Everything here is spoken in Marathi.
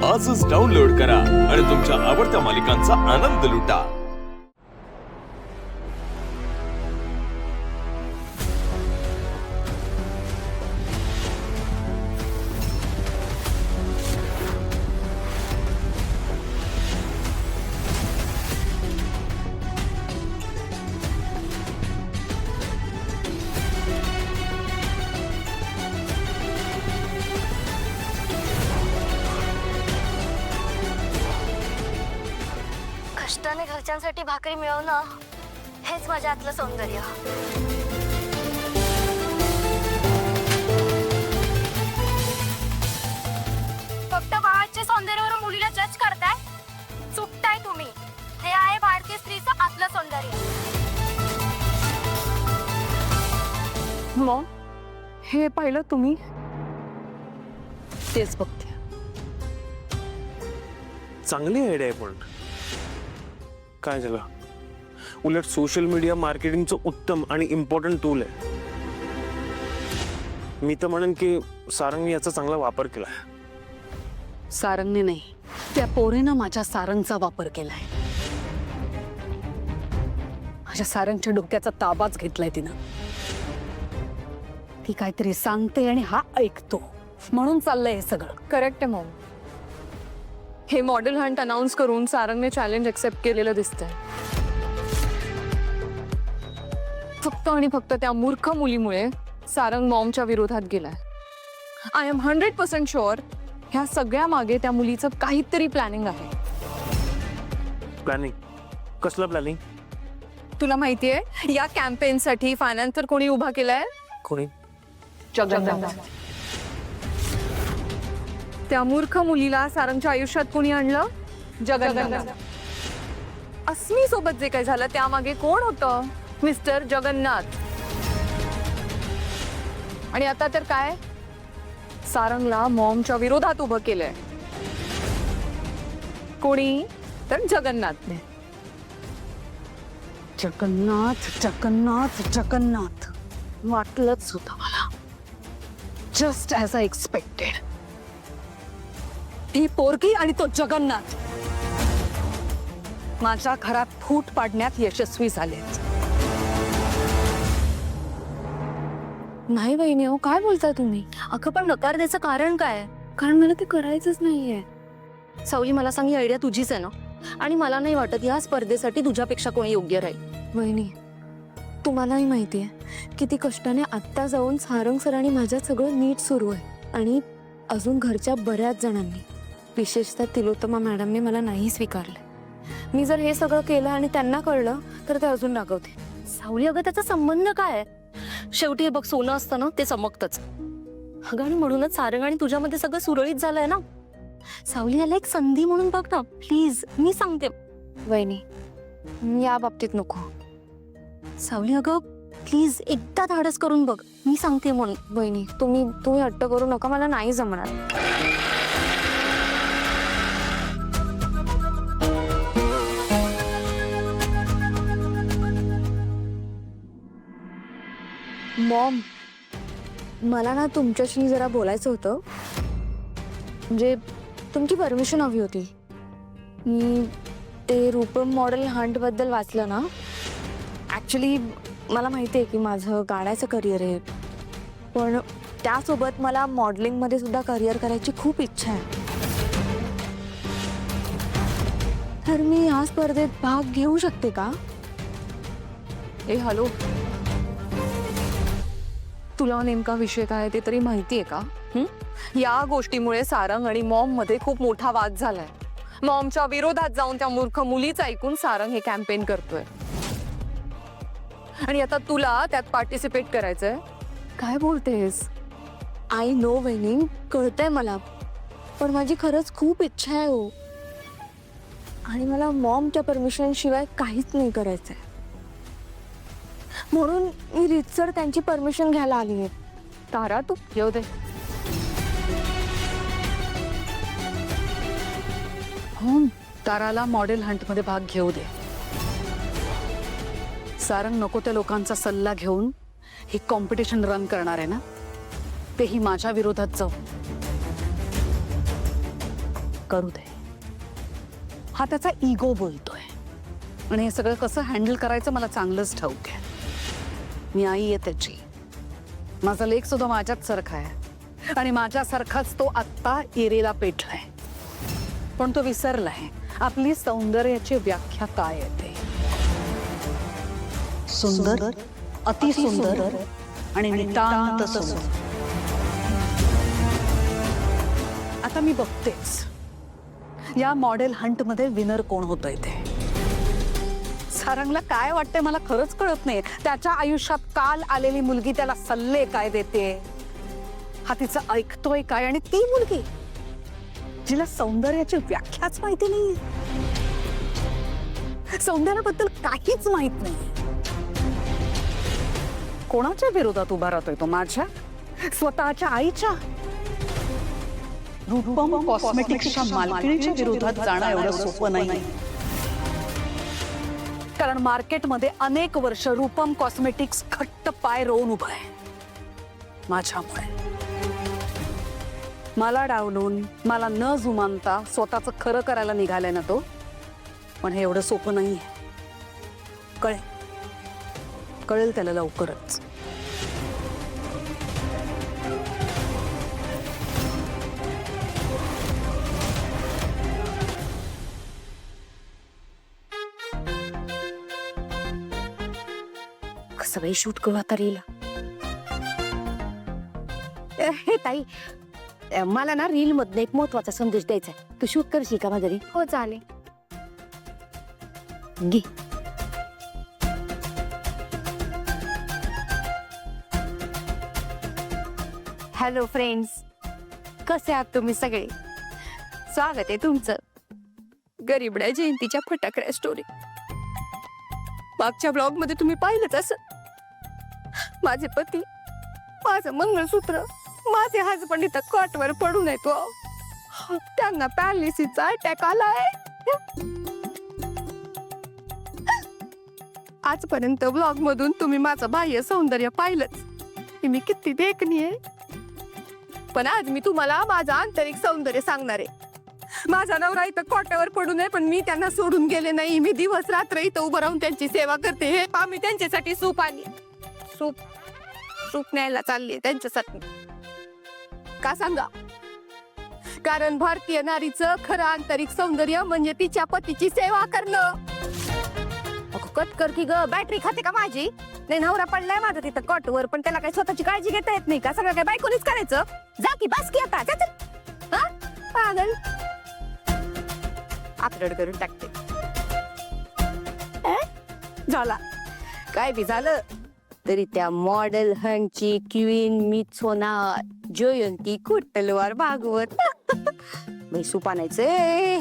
आजच डाउनलोड करा आणि तुमच्या आवडत्या मालिकांचा आनंद लुटा। कष्टाने घरच्यांसाठी भाकरी मिळवणं हेच माझ्या आतलं सौंदर्य। फक्त बाळाच्या सौंदर्यावर मुलीला जज करताय, चुकताय तुम्ही। हे आहे भारतीय स्त्रीचं आतलं सौंदर्य। मग हे पाहिलं तुम्ही? तेच बघते। चांगली आयडिया आहे, पण काय झालं? उलट सोशल मीडिया मार्केटिंगचं उत्तम आणि इम्पॉर्टंट टूल आहे। मी तर म्हणेन की सारंगने याचा चांगला वापर केलाय। सारंगने नाही, त्या पोरीनं माझ्या सारंगचा वापर केलाय। माझ्या सारंगच्या डोक्याचा ताबाच घेतलाय तिनं। ती काहीतरी सांगते आणि हा ऐकतो, म्हणून चाललंय हे सगळं। करेक्ट आहे मॉम। हे मॉडेल हंट अनाउन्स करून सारंगने चॅलेंज एक्सेप्ट केलेलं दिसतंय। फक्त आणि फक्त त्या मूर्ख मुलीमुळे सारंग मॉमच्या विरोधात गेलाय। आय एम 100% शुअर ह्या सगळ्या मागे त्या मुलीचं काहीतरी प्लॅनिंग आहे। प्लॅनिंग? कसलं प्लॅनिंग? तुला माहितीये या कॅम्पेनसाठी फायनान्सर कोणी उभा केलाय? कोणी? जगन्नाथ। त्या मूर्ख मुलीला सारंगच्या आयुष्यात कोणी आणलं? जगन्नाथ। अस्मी सोबत जे काही झालं त्यामागे कोण होतं? मिस्टर जगन्नाथ। आणि आता तर काय, सारंगला मॉमच्या विरोधात उभं केलंय। कोणी? तर जगन्नाथने। जगन्नाथ जगन्नाथ जगन्नाथ, वाटलंच होतं मला। Just as I expected. ही पोरगी आणि तो जगन्नाथ माझ्या घरात फूट पाडण्यात यशस्वी झालेत। नाही वहिनी, हो काय बोलताय तुम्ही? अगं पण नकार द्यायचं कारण काय? कारण मला ते करायचंच नाहीये। सावली, मला सांग, ही आयडिया तुझीच आहे ना? आणि मला नाही वाटत या स्पर्धेसाठी तुझ्यापेक्षा कोणी योग्य राहील। वहिनी, तुम्हालाही माहितीये किती कष्टाने आत्ता जाऊन सारंग सरांनी माझ्यात सगळं नीट सुरू आहे। आणि अजून घरच्या बऱ्याच जणांनी, विशेषतः तिलोत्तमा मॅडमने मला नाही स्वीकारलं। मी जर हे सगळं केलं आणि त्यांना कळलं तर ते अजून रागवते। सावली, अगं त्याचा संबंध काय? शेवटी हे बघ, सोनं असतं ना ते चमकतच। अगं आणि म्हणूनच सारंग आणि तुझ्यामध्ये सगळं सुरळीत झालंय ना। सावली, याला एक संधी म्हणून बघ ना प्लीज, मी सांगते। वहिनी, या बाबतीत नको। सावली, अगं प्लीज एकदा धाडस करून बघ, मी सांगते म्हणून। वहिनी, तुम्ही हट्ट करू नका, मला नाही जमणार। मॉम, मला ना तुमच्याशी जरा बोलायचं होतं। म्हणजे तुमची परमिशन हवी होती। मी ते रूपम मॉडेल हंट बद्दल वाचलं ना। ॲक्च्युली मला माहिती आहे की माझं गाण्याचं करिअर आहे, पण त्यासोबत मला मॉडेलिंगमध्ये सुद्धा करिअर करायची खूप इच्छा आहे। तर मी ह्या स्पर्धेत भाग घेऊ शकते का? ए हॅलो, तुला नेमका विषय काय ते तरी माहिती आहे का? या गोष्टीमुळे सारंग आणि मॉम मध्ये खूप मोठा वाद झालाय। मॉमच्या विरोधात जाऊन त्या मूर्ख मुलीचं ऐकून सारंग हे कॅम्पेन करतोय आणि आता तुला त्यात पार्टिसिपेट करायचंय। काय बोलतेस? आय नो वहिनी, कळतंय मला, पण माझी खरंच खूप इच्छा आहे हो। आणि मला मॉमच्या परमिशन शिवाय काहीच नाही करायचंय, म्हणून मी रीतसर त्यांची परमिशन घ्यायला आली आहे। तारा, तू येऊ दे। हो, ताराला मॉडेल हंट मध्ये भाग घेऊ दे। सारंग नको त्या लोकांचा सल्ला घेऊन ही कॉम्पिटिशन रन करणार आहे ना, तेही माझ्या विरोधात जाऊ। करू दे. हा त्याचा इगो बोलतोय आणि हे सगळं कसं हँडल करायचं मला चांगलंच ठाऊक आहे. मी आई आहे त्याची. माझा लेक सुद्धा माझ्याच सारखा आहे आणि माझ्यासारखाच तो आत्ता इरेला पेटलाय. पण तो विसरलाय आपली सौंदर्याची व्याख्या काय आहे ते. सुंदर, अतिसुंदर आणि नितांत सुंदर. आता मी बघतेच या मॉडेल हंट मध्ये विनर कोण होतंय ते. सारंगला काय वाटतंय मला खरंच कळत नाही. त्याच्या आयुष्यात काल आलेली मुलगी त्याला सल्ले काय देते, हा तिचं ऐकतोय काय, आणि ती मुलगी जिला सौंदर्याची व्याख्याच माहिती नाही, सौंदर्याबद्दल काहीच माहित नाही. कोणाच्या विरोधात उभा राहतोय तो? माझ्या स्वतःच्या आईच्या. रूपम कॉस्मेटिक्सच्या मालकीच्या विरोधात जाणं एवढं सोपं नाही. कारण मार्केटमध्ये अनेक वर्ष रूपम कॉस्मेटिक्स घट्ट पाय रोवून उभं आहे माझ्यामुळे. मला डावलून, मला न जुमानता स्वतःच खरं करायला निघालाय ना तो. पण हे एवढं सोपं नाहीये. कळेल त्याला लवकरच. सगळे शूट करू आता रील. हे ताई, मला ना रील मधनं एक महत्वाचा संदेश द्यायचा आहे. तू शूट करशील का माझा रील? हो चालेल. घे. हॅलो फ्रेंड्स, कसे आहात तुम्ही सगळे? स्वागत आहे तुमचं गरीबड्या जयंतीच्या फटाकड्या स्टोरी. मागच्या ब्लॉग मध्ये तुम्ही पाहिलंच असं. माझे पती, माझं मंगळसूत्र, माझे हजबंड इथं कॉटवर पडून येतो. त्यांना पॅरालिसिसचा अटॅक आलाय. आजपर्यंत ब्लॉग मधून तुम्ही माझं बाह्य सौंदर्य पाहिलंच की मी किती देखणी आहे. पण आज मी तुम्हाला माझं आंतरिक सौंदर्य सांगणार आहे. माझा नवरा इथं कॉट्यावर पडू नये, पण मी त्यांना सोडून गेले नाही. मी दिवस रात्र इथं उभं राहून त्यांची सेवा करते. हे आम्ही त्यांच्यासाठी सूप आणि सूप न्यायला चालली त्यांच्यासाठी. का सांगा? कारण भारतीय नारीचं खरं आंतरिक सौंदर्य म्हणजे तिच्या पतीची सेवा करणं. कट कर की ग, बॅटरी खाते का माझी? नाही, नवरा पडलाय माझा तिथं कॉटवर, पण त्याला काही स्वतःची काळजी घेता येत नाही का? सगळं काय बायकोनीच करायचं? जा की बस की आता. पागल अपलोड करून टाकते. झाला काय बी झालं तरी त्या मॉडेल हंटची क्वीन मीच होणार. जयंती कुठलवार भागवत. मी सूप आणायचंय.